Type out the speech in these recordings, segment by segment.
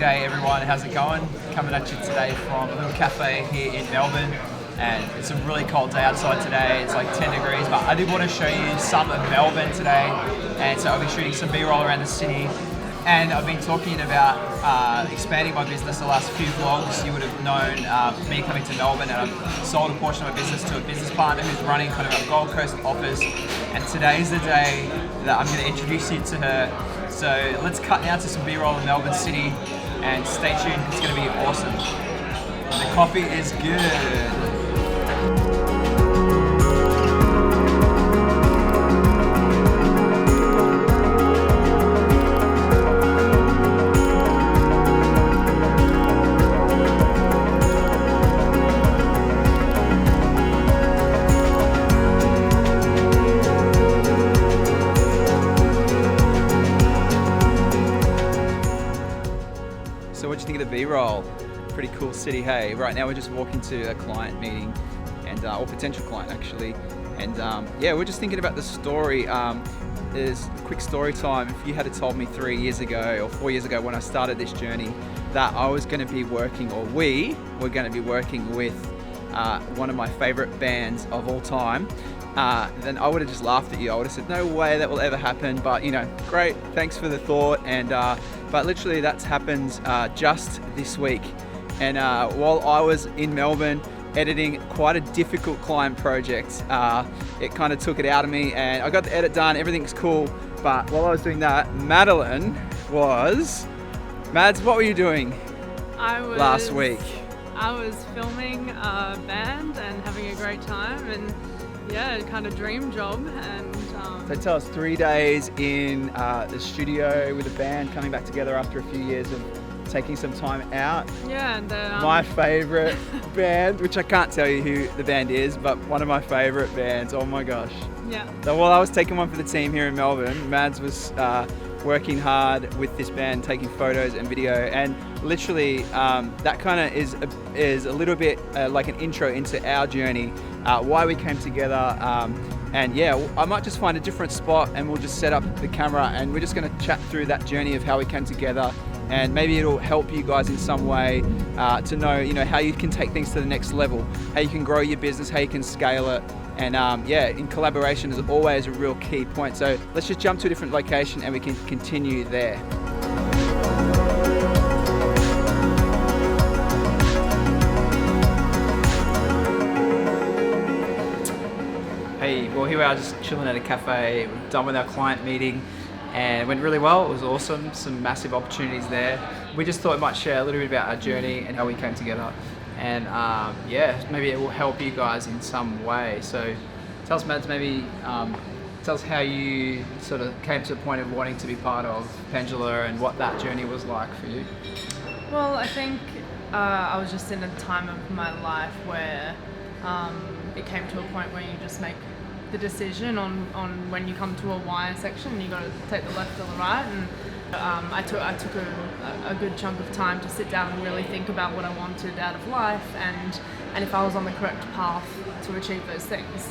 G'day everyone, how's it going? Coming at you today from a little cafe here in Melbourne, and it's a really cold day outside today. It's like 10 degrees, but I did want to show you some of Melbourne today, and so I'll be shooting some B-roll around the city. And I've been talking about expanding my business the last few vlogs. You would have known me coming to Melbourne, and I've sold a portion of my business to a business partner who's running kind of a Gold Coast office. And today's the day that I'm going to introduce you to her. So let's cut now to some B-roll in Melbourne City, and stay tuned, it's going to be awesome. The coffee is good. So what do you think of the B-roll? Pretty cool city, hey? Right now we're just walking to a client meeting, and or potential client actually, and yeah, we're just thinking about the story. There's a quick story time. If you had told me 3 years ago or 4 years ago when I started this journey that I was going to be working, or we were going to be working with one of my favorite bands of all time, then I would have just laughed at you. I would have said, no way that will ever happen, but you know, great, thanks for the thought. And but literally that's happened just this week. And while I was in Melbourne editing quite a difficult client project, it kind of took it out of me, and I got the edit done, everything's cool. But while I was doing that, Madeline was... Mads, what were you doing last week? I was filming a band and having a great time, and yeah, kind of dream job. And so tell us, 3 days in the studio with a band, coming back together after a few years of taking some time out. Yeah, and my favorite band, which I can't tell you who the band is, but one of my favorite bands. Oh my gosh. Yeah. So while I was taking one for the team here in Melbourne, Mads was working hard with this band, taking photos and video, and literally that kind of is a little bit like an intro into our journey, why we came together. And yeah, I might just find a different spot and we'll just set up the camera, and we're just going to chat through that journey of how we came together, and maybe it'll help you guys in some way to know, you know, how you can take things to the next level, how you can grow your business, how you can scale it. And yeah, in collaboration is always a real key point. So let's just jump to a different location and we can continue there. Hey, well here we are just chilling at a cafe. We're done with our client meeting and it went really well. It was awesome, some massive opportunities there. We just thought we might share a little bit about our journey and how we came together. And yeah, maybe it will help you guys in some way. So tell us, Mads, maybe tell us how you sort of came to the point of wanting to be part of Pendula and what that journey was like for you. Well, I think I was just in a time of my life where it came to a point where you just make the decision on when you come to a Y section, you got to take the left or the right. And I took a good chunk of time to sit down and really think about what I wanted out of life, and if I was on the correct path to achieve those things.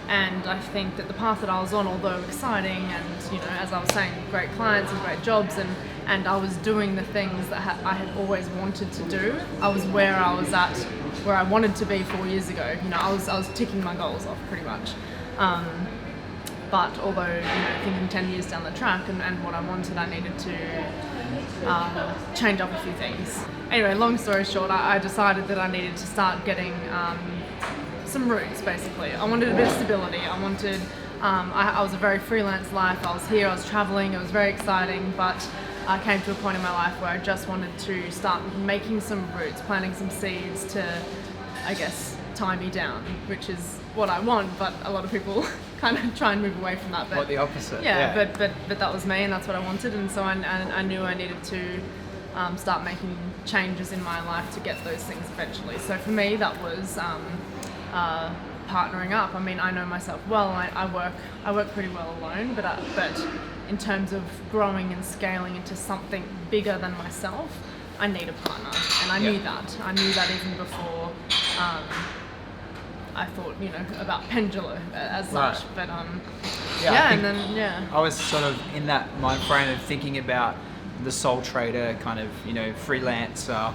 And I think that the path that I was on, although exciting, and you know, as I was saying, great clients and great jobs, and I was doing the things that I had always wanted to do. I was where I was at, where I wanted to be 4 years ago. You know, I was ticking my goals off pretty much. But although, you know, thinking 10 years down the track and what I wanted, I needed to change up a few things. Anyway, long story short, I decided that I needed to start getting some roots, basically. I wanted a bit of stability. I wanted, I was a very freelance life. I was here, I was traveling, it was very exciting, but I came to a point in my life where I just wanted to start making some roots, planting some seeds to, I guess, tie me down, which is what I want, but a lot of people kind of try and move away from that. But the opposite. Yeah. But that was me, and that's what I wanted, and so I knew I needed to start making changes in my life to get those things eventually. So for me, that was partnering up. I mean, I know myself well. I work pretty well alone, but in terms of growing and scaling into something bigger than myself, I need a partner, and I knew that. I knew that even before I thought, you know, about Pendula as such. But and then I was sort of in that mind frame of thinking about the sole trader kind of, freelancer,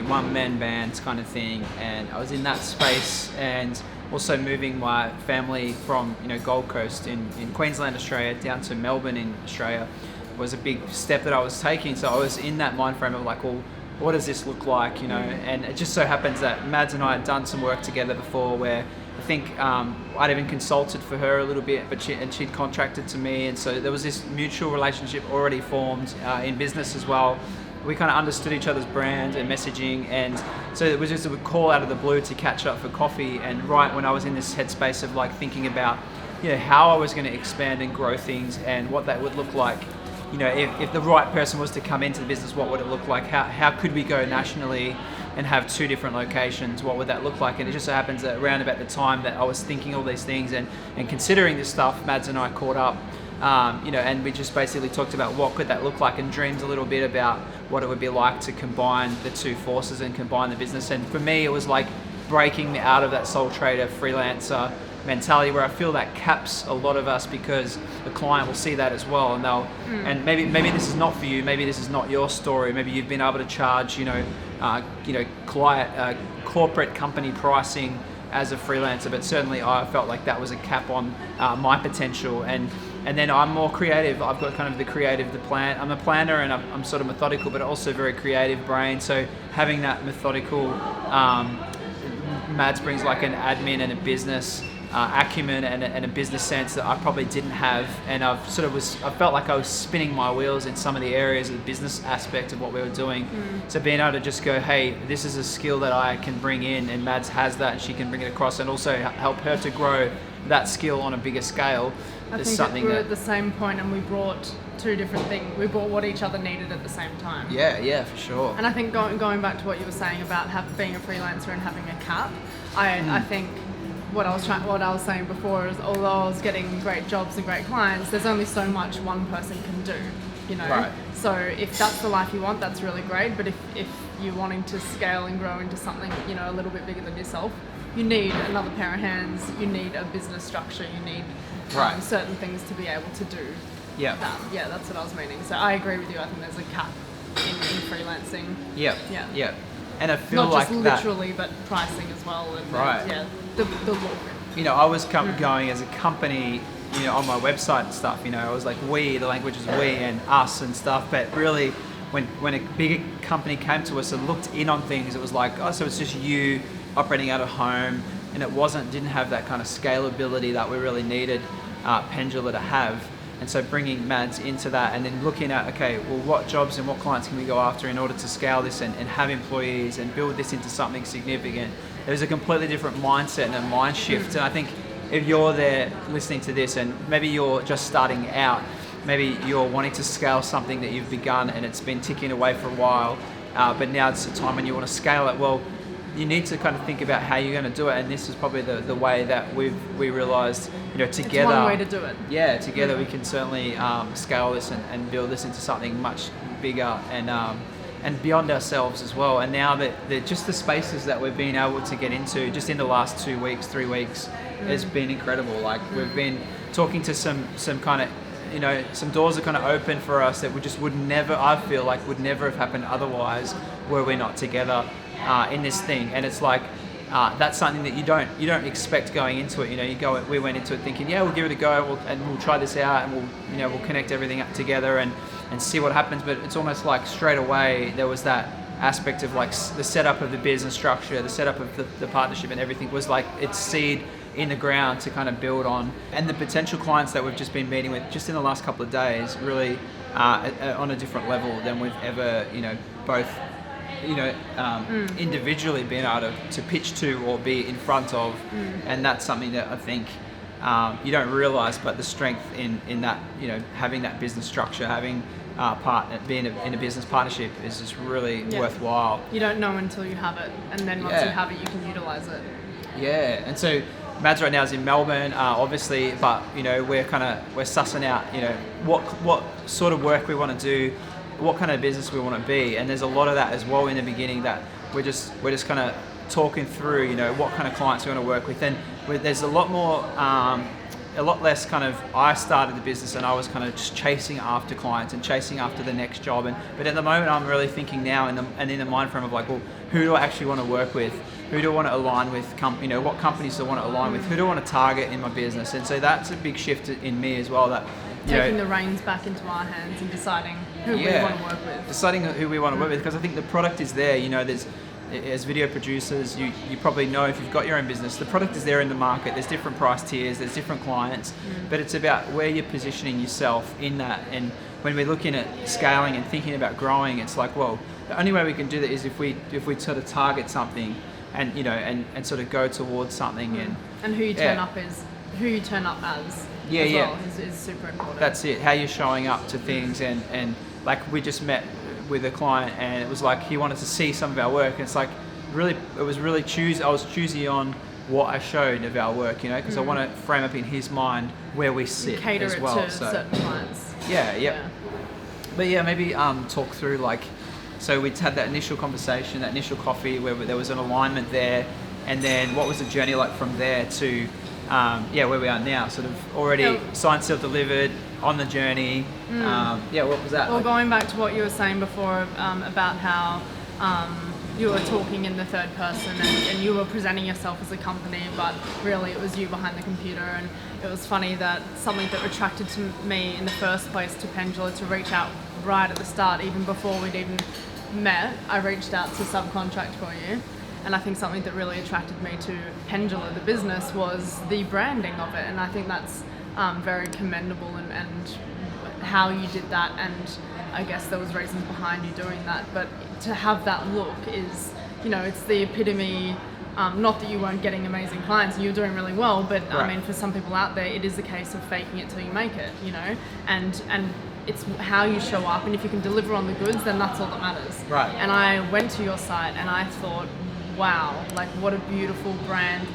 one man band kind of thing. And I was in that space, and also moving my family from, Gold Coast in Queensland, Australia, down to Melbourne in Australia was a big step that I was taking. So I was in that mind frame of like, well, what does this look like, And it just so happens that Mads and I had done some work together before, where I think I'd even consulted for her a little bit, but she'd contracted to me, and so there was this mutual relationship already formed in business as well. We kind of understood each other's brand and messaging, and so it was just a call out of the blue to catch up for coffee. And right when I was in this headspace of like thinking about, how I was going to expand and grow things and what that would look like. If the right person was to come into the business, what would it look like? How could we go nationally and have 2 different locations? What would that look like? And it just so happens that around about the time that I was thinking all these things and considering this stuff, Mads and I caught up, and we just basically talked about what could that look like, and dreamed a little bit about what it would be like to combine the 2 forces and combine the business. And for me, it was like breaking out of that sole trader freelancer mentality, where I feel that caps a lot of us, because the client will see that as well, and they'll and maybe this is not for you, maybe this is not your story, maybe you've been able to charge client corporate company pricing as a freelancer, but certainly I felt like that was a cap on my potential. And then I'm more creative. I've got kind of the creative, I'm a planner, and I'm sort of methodical, but also very creative brain. So having that methodical, Mads brings like an admin and a business acumen and a business sense that I probably didn't have, and I felt like I was spinning my wheels in some of the areas of the business aspect of what we were doing. So being able to just go, hey, this is a skill that I can bring in, and Mads has that, and she can bring it across, and also help her to grow that skill on a bigger scale. I think we were at the same point, and we brought 2 different things. We brought what each other needed at the same time. Yeah, for sure. And I think going back to what you were saying about being a freelancer and having a cap, I think what I was saying before is, although I was getting great jobs and great clients, there's only so much one person can do, Right. So if that's the life you want, that's really great. But if you're wanting to scale and grow into something, a little bit bigger than yourself, you need another pair of hands. You need a business structure. You need certain things to be able to do. Yeah. Yeah, that's what I was meaning. So I agree with you. I think there's a cap in freelancing. Yeah. And I feel not like just literally, but pricing as well. And Right. The look. I was going as a company, on my website and stuff. I was like we, the language is we and us and stuff. But really, when a bigger company came to us and looked in on things, it was like, oh, so it's just you operating out of home, and it didn't have that kind of scalability that we really needed Pendula to have. And so bringing Mads into that, and then looking at, okay, well, what jobs and what clients can we go after in order to scale this and have employees and build this into something significant. There's a completely different mindset and a mind shift. And I think if you're there listening to this, and maybe you're just starting out, maybe you're wanting to scale something that you've begun and it's been ticking away for a while, but now it's the time when you want to scale it. Well, you need to kind of think about how you're going to do it, and this is probably the way that we realised, together. It's one way to do it. Yeah, together we can certainly scale this and build this into something much bigger and beyond ourselves as well. And now that just the spaces that we've been able to get into just in the last 2 weeks, 3 weeks, has been incredible. Like we've been talking to some kind of, some doors are kind of open for us that would never have happened otherwise were we not together in this thing. And it's like that's something that you don't expect going into it. We went into it thinking, yeah, we'll give it a go, we'll try this out, and we'll connect everything up together and see what happens. But it's almost like straight away there was that aspect of like the setup of the business structure, the setup of the partnership, and everything was like it's seed in the ground to kind of build on. And the potential clients that we've just been meeting with just in the last couple of days really on a different level than we've ever both individually been able to pitch to or be in front of. And that's something that I think you don't realize, but the strength in that, having that business structure, having being in a business partnership is just really worthwhile. You don't know until you have it, and then once you have it, you can utilize it. Yeah, and so Mads right now is in Melbourne, obviously, but we're sussing out, what sort of work we want to do, what kind of business we want to be, and there's a lot of that as well in the beginning that we're just kind of talking through, what kind of clients we want to work with, and there's a lot more a lot less kind of, I started the business and I was kind of just chasing after clients and chasing after the next job. But at the moment, I'm really thinking now in the mind frame of like, well, who do I actually want to work with? Who do I want to align with? What companies do I want to align with? Who do I want to target in my business? And so that's a big shift in me as well. That taking the reins back into our hands and deciding who we want to work with. Deciding who we want to work with, because I think the product is there. There's, as video producers, you probably know, if you've got your own business, the product is there in the market. There's different price tiers, there's different clients, but it's about where you're positioning yourself in that. And when we're looking at scaling and thinking about growing, it's like, well, the only way we can do that is if we sort of target something and and sort of go towards something. And who you turn up as well is super important. That's it, how you're showing up to things. And like, we just met with a client and it was like he wanted to see some of our work, and it's like I was choosy on what I showed of our work, because I want to frame up in his mind where we sit cater as well. it to certain clients. But maybe talk through, like, so we'd had that initial conversation, that initial coffee where there was an alignment there, and then what was the journey like from there to where we are now, sort of already signed, sealed, delivered, on the journey. What was that? Well, going back to what you were saying before about how you were talking in the third person and you were presenting yourself as a company, but really it was you behind the computer. And it was funny that something that attracted to me in the first place to Pendula to reach out right at the start, even before we'd even met, I reached out to subcontract for you. And I think something that really attracted me to Pendula, the business, was the branding of it. And I think that's very commendable and how you did that. And I guess there was reasons behind you doing that. But to have that look is, it's the epitome. Not that you weren't getting amazing clients, you were doing really well, but right. I mean, for some people out there, it is a case of faking it till you make it, and it's how you show up. And if you can deliver on the goods, then that's all that matters. Right. And I went to your site and I thought, wow, like what a beautiful brand,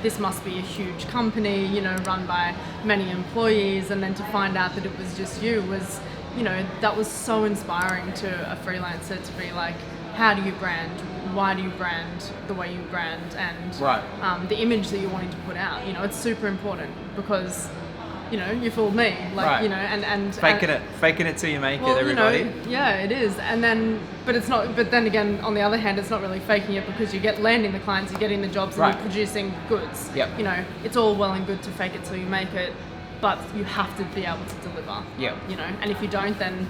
this must be a huge company, run by many employees. And then to find out that it was just you was, that was so inspiring to a freelancer to be like, how do you brand? Why do you brand the way you brand? And right. The image that you're wanting to put out, it's super important because, you fooled me, like, right. and faking it till you make it, everybody. It is. And then, but then again, on the other hand, it's not really faking it because you get landing the clients, you're getting the jobs, right. and you're producing goods. Yep. It's all well and good to fake it till you make it, but you have to be able to deliver. Yep. And if you don't, then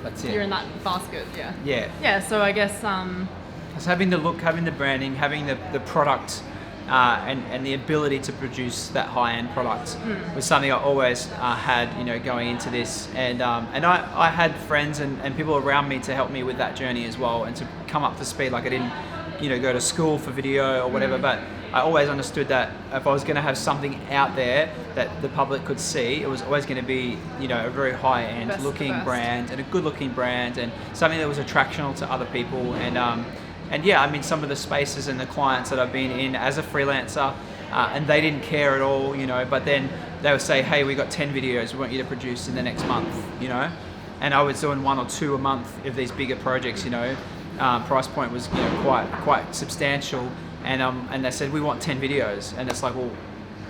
that's it. You're in that basket. Yeah. So I guess so having the look, having the branding, having the product, and the ability to produce that high-end product was something I always had, going into this. And I had friends and people around me to help me with that journey as well, and to come up to speed. Like, I didn't, go to school for video or whatever, but I always understood that if I was going to have something out there that the public could see, it was always going to be, a very high-end looking brand, and a good-looking brand, and something that was attractional to other people. And yeah, I mean, some of the spaces and the clients that I've been in as a freelancer, and they didn't care at all, but then they would say, hey, we got 10 videos we want you to produce in the next month, and I was doing 1 or 2 a month of these bigger projects, price point was, quite substantial, and they said, we want 10 videos, and it's like, well,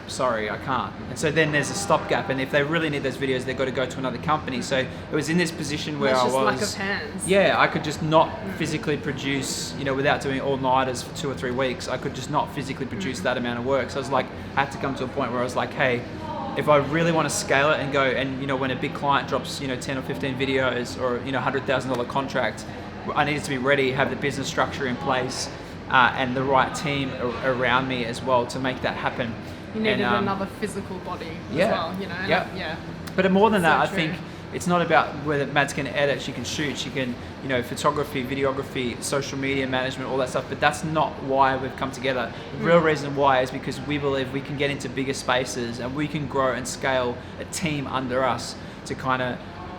sorry, I can't. And so then there's a stopgap, and if they really need those videos, they've got to go to another company. So it was in this position where I was lack of hands. Yeah, I could just not physically produce, without doing all-nighters for 2 or 3 weeks. I could just not physically produce that amount of work. So I was like, I had to come to a point where I was like, hey, if I really want to scale it and go, and when a big client drops 10 or 15 videos or $100,000 contract, I needed to be ready, have the business structure in place, and the right team around me as well to make that happen. You needed another physical body as well, But more than that, so I think it's not about whether Mad's going to edit, she can shoot, she can, photography, videography, social media management, all that stuff, but that's not why we've come together. The real reason why is because we believe we can get into bigger spaces and we can grow and scale a team under us to kind of,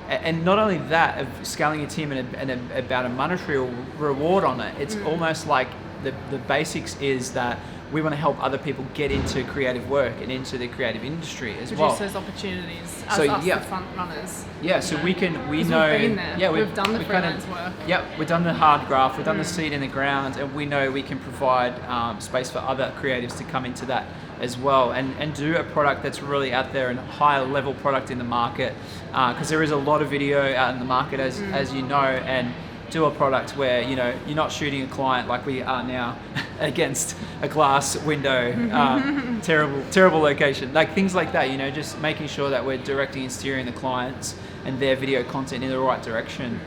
and not only that, of scaling a team and about a monetary reward on it, it's almost like the basics is that we want to help other people get into creative work and into the creative industry as well. Produce those opportunities as us, the front runners. Yeah, so we know. We've been there. Yeah, we've done the freelance work. Yep, we've done the hard graft, we've done the seed in the ground, and we know we can provide space for other creatives to come into that as well, and do a product that's really out there and higher level product in the market, because there is a lot of video out in the market, as you know, and do a product where, you know, you're not shooting a client like we are now against a glass window, terrible location, like things like that, you know, just making sure that we're directing and steering the clients and their video content in the right direction.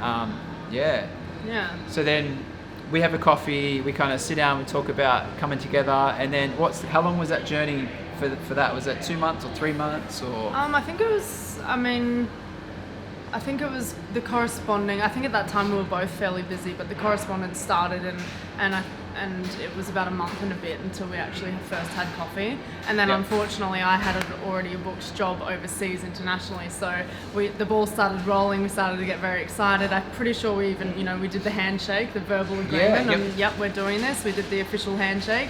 Yeah. So then we have a coffee, we kind of sit down, we talk about coming together, and then how long was that journey for that? Was that 2 months or 3 months or? I think it was, I think it was the corresponding. I think at that time we were both fairly busy, but the correspondence started, and it was about a month and a bit until we actually first had coffee. And then unfortunately, I had already a booked job overseas internationally, so the ball started rolling. We started to get very excited. I'm pretty sure we even, you know, we did the handshake, the verbal agreement. We're doing this. We did the official handshake,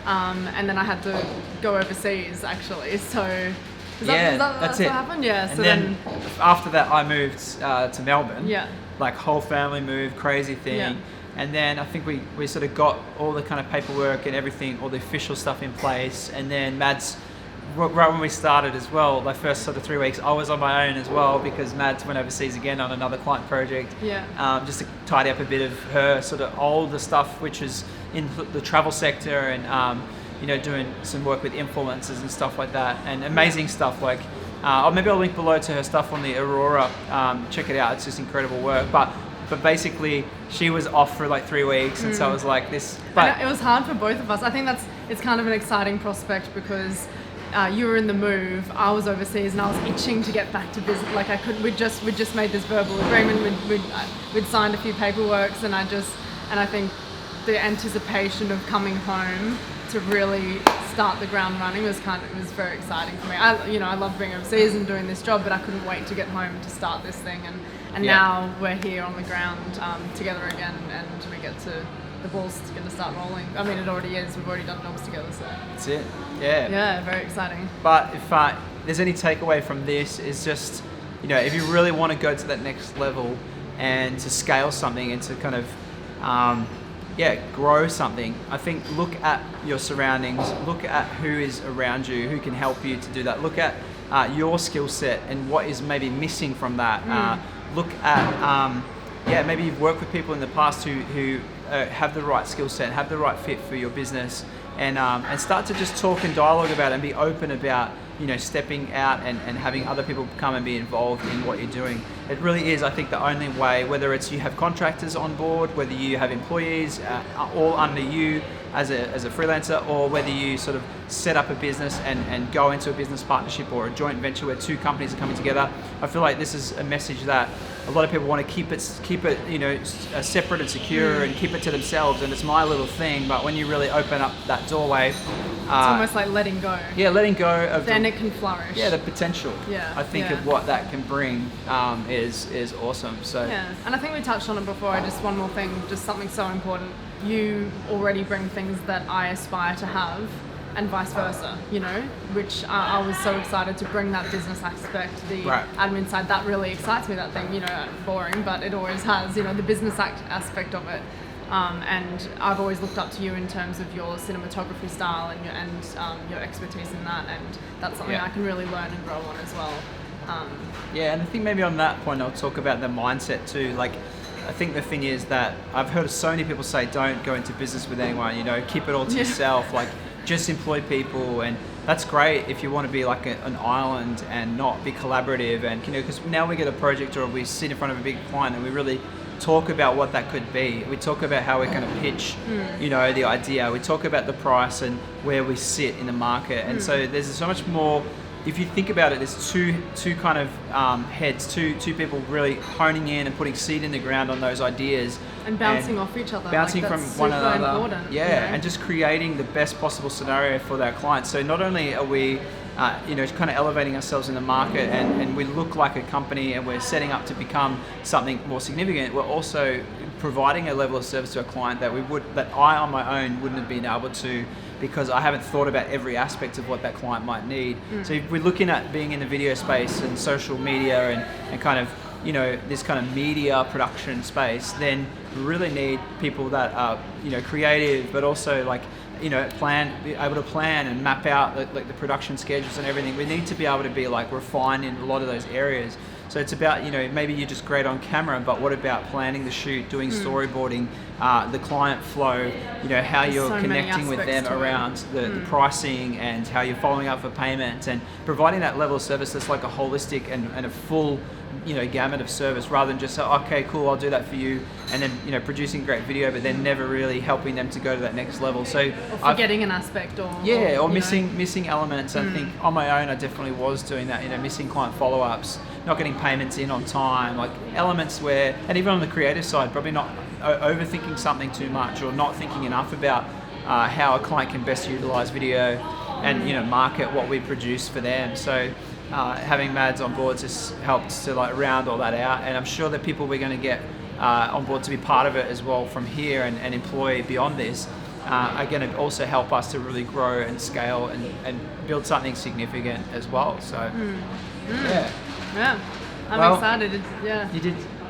and then I had to go overseas actually. So. That's what happened? Yeah. And so then after that, I moved to Melbourne. Yeah. Like whole family moved, crazy thing. Yeah. And then I think we sort of got all the kind of paperwork and everything, all the official stuff in place. And then Mads, right when we started as well, like first sort of 3 weeks, I was on my own as well because Mads went overseas again on another client project. Yeah. Just to tidy up a bit of her sort of older stuff, which is in the travel sector, and you know, doing some work with influencers and stuff like that, and amazing stuff like, maybe I'll link below to her stuff on the Aurora, check it out, it's just incredible work, but basically she was off for like 3 weeks, and so it was like this, but it was hard for both of us. I think it's kind of an exciting prospect because you were in the move, I was overseas, and I was itching to get back to business. Like we'd just made this verbal agreement, we'd signed a few paperworks, and I think the anticipation of coming home to really start the ground running was very exciting for me. I love being overseas and doing this job, but I couldn't wait to get home to start this thing. And now we're here on the ground together again, and we get to, the ball's going to start rolling. I mean, it already is. We've already done jobs together, so that's it. Yeah. Yeah, very exciting. But if there's any takeaway from this, is just, you know, if you really want to go to that next level and to scale something and to kind of grow something, I think look at your surroundings, look at who is around you, who can help you to do that. Look at your skill set and what is maybe missing from that. Look at, maybe you've worked with people in the past who have the right skill set, have the right fit for your business, and start to just talk and dialogue about it and be open about, you know, stepping out and having other people come and be involved in what you're doing. It really is, I think, the only way, whether it's you have contractors on board, whether you have employees all under you as a freelancer, or whether you sort of set up a business and go into a business partnership or a joint venture where two companies are coming together. I feel like this is a message that a lot of people want to keep it, you know, separate and secure and keep it to themselves, and it's my little thing. But when you really open up that doorway, it's almost like letting go. Yeah, letting go of. Then it can flourish. Yeah, the potential. Yeah. I think of what that can bring is awesome. So. Yeah, and I think we touched on it before. Just one more thing, just something so important. You already bring things that I aspire to have, and vice versa, you know, which I was so excited to bring that business aspect, the admin side. That really excites me, that thing, you know, boring, but it always has, you know, the business aspect of it. And I've always looked up to you in terms of your cinematography style and your expertise in that, and that's something I can really learn and grow on as well. And I think maybe on that point I'll talk about the mindset too. Like, I think the thing is that I've heard so many people say, don't go into business with anyone, you know, keep it all to yourself, like just employ people. And that's great if you want to be like an island and not be collaborative. And, you know, because now we get a project or we sit in front of a big client and we really talk about what that could be. We talk about how we're going to pitch, you know, the idea. We talk about the price and where we sit in the market. And so there's so much more. If you think about it, there's two kind of heads, two people really honing in and putting seed in the ground on those idees. And bouncing off each other. Bouncing like, from that's one super another. Important, Yeah, you know? and just creating the best possible scenario for their clients. So not only are we, you know, kind of elevating ourselves in the market and we look like a company and we're setting up to become something more significant, we're also providing a level of service to a client that I on my own wouldn't have been able to, because I haven't thought about every aspect of what that client might need. So if we're looking at being in the video space and social media and kind of, you know, this kind of media production space, then we really need people that are, you know, creative, but also like be able to plan and map out like the production schedules and everything. We need to be able to be like refined in a lot of those areas. So it's about, maybe you're just great on camera, but what about planning the shoot, doing storyboarding, the client flow, how you're so connecting with them around the pricing and how you're following up for payment and providing that level of service that's like a holistic and a full, gamut of service, rather than just say, okay, cool, I'll do that for you, and then, producing great video, but then never really helping them to go to that next level. So or forgetting an aspect or missing elements. I think on my own, I definitely was doing that, missing client follow-ups, not getting payments in on time, like elements where, and even on the creative side, probably not overthinking something too much or not thinking enough about how a client can best utilize video and market what we produce for them. So having Mads on board just helped to like round all that out, and I'm sure that people we're going to get on board to be part of it as well from here and employ beyond this are going to also help us to really grow and scale and build something significant as well. So yeah, I'm excited.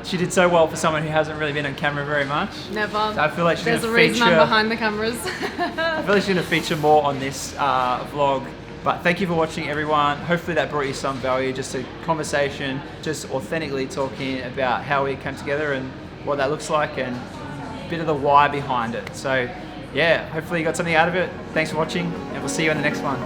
She did so well for someone who hasn't really been on camera very much. Never. I feel like she's There's going a to reason I'm behind the cameras. I feel like she's going to feature more on this vlog. But thank you for watching, everyone. Hopefully that brought you some value, just a conversation, just authentically talking about how we came together and what that looks like and a bit of the why behind it. So yeah, hopefully you got something out of it. Thanks for watching, and we'll see you in the next one.